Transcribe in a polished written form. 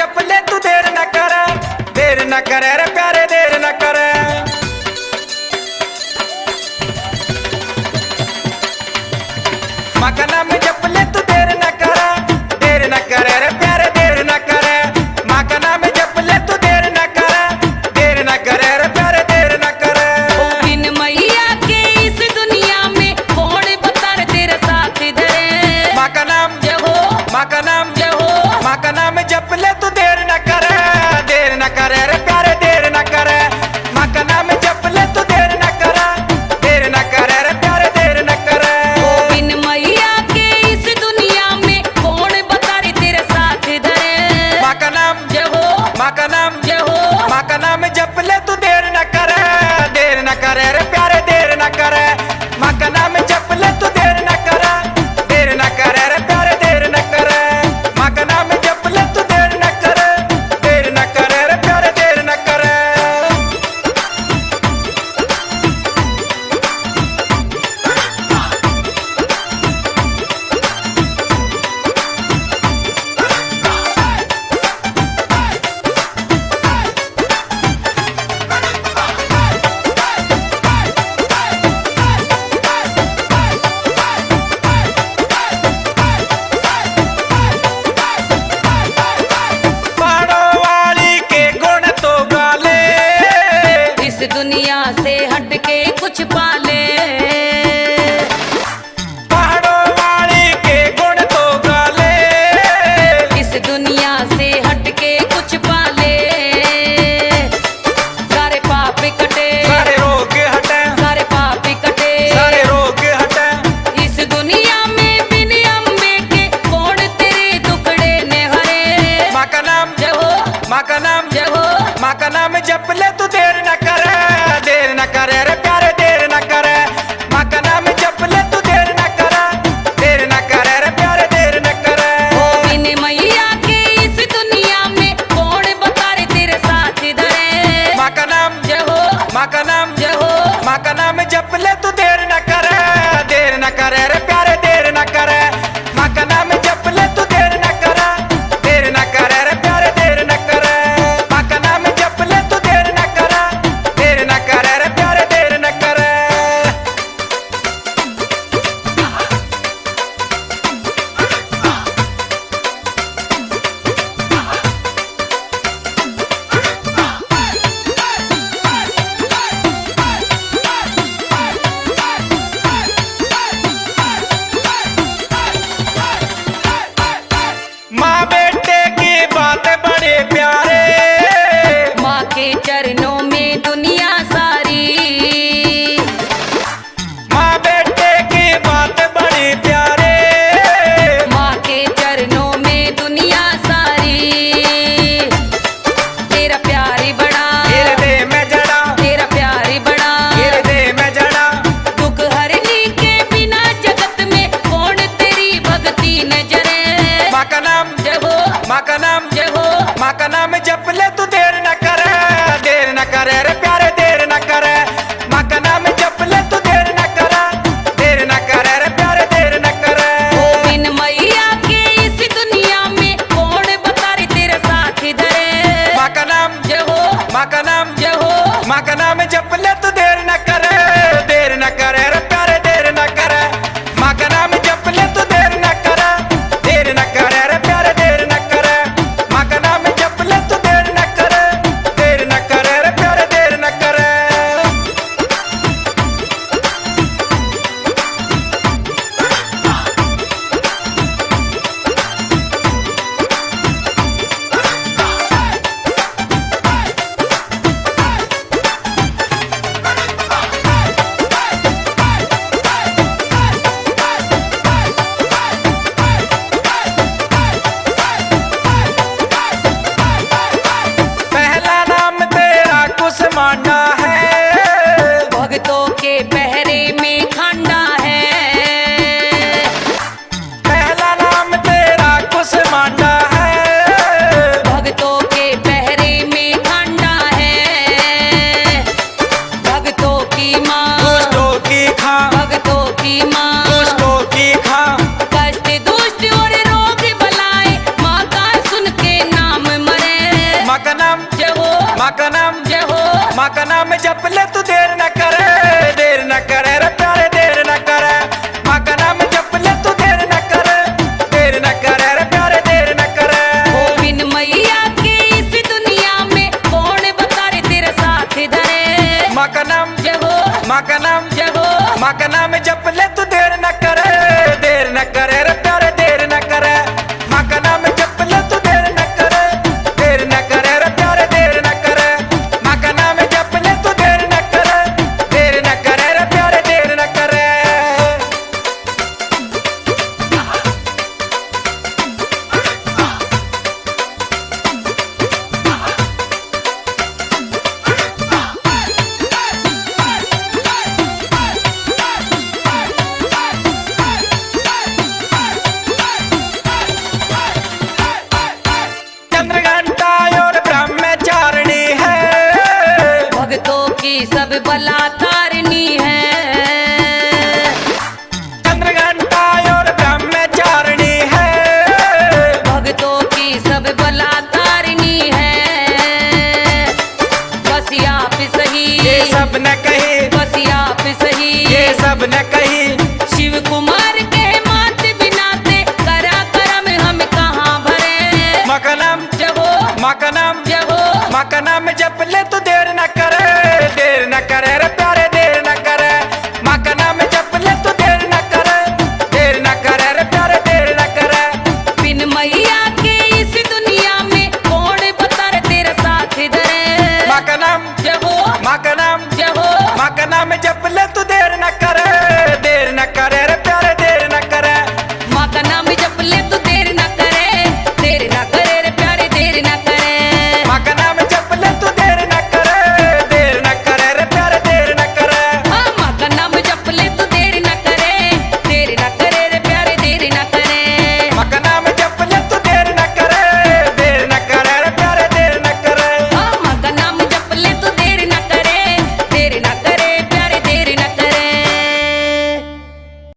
जप ले तू देर न करे रे प्यारे देर न करे। माँ का नाम जप ले तू देर न करे रे प्यारे देर न करे। माँ का नाम जप ले तू देर न करे रे प्यारे देर न करे। ओ बिन मैया के इस दुनिया में कौन बता रे तेरा साथ धरे। माँ का नाम जय हो, माँ का नाम जय हो। माँ का नाम जप ले तू देर न करे रे प्यारे देर न करे। माँ का नाम जप ले तू देर न करे रे प्यारे देर न करे। ओ बिन मैया के इस दुनिया में कौन बता रे तेरा साथ धरे। माँ का नाम जय हो, माँ का नाम जय हो। माँ का नाम जप ले तू देर न करे रे प्यारे देर न करे। माँ का नाम जप ले तू देर न करे रे प्यारे देर न करे। माँ का नाम जप ले तू देर न करे रे प्यारे देर न माँ का नाम जप ले तू देर न करे रे प्यारे देर न करे। माँ का नाम जप ले तू देर न करे रे प्यारे देर न करे। माँ का नाम जप ले तू देर न करे रे प्यारे देर न करे। चंद्रघंटा और ब्रह्मचारिणी है, भक्तों की सब बला तारनी है। चंद्रघंटा और ब्रह्मचारिणी है, भक्तों की सब बला तारनी है। बस आप सही ये सब न कही, बस आप सही ये सब न कही। शिव कुमार के मात बिनाते करा करम हम कहाँ भरे। मकनम जब वो मकनम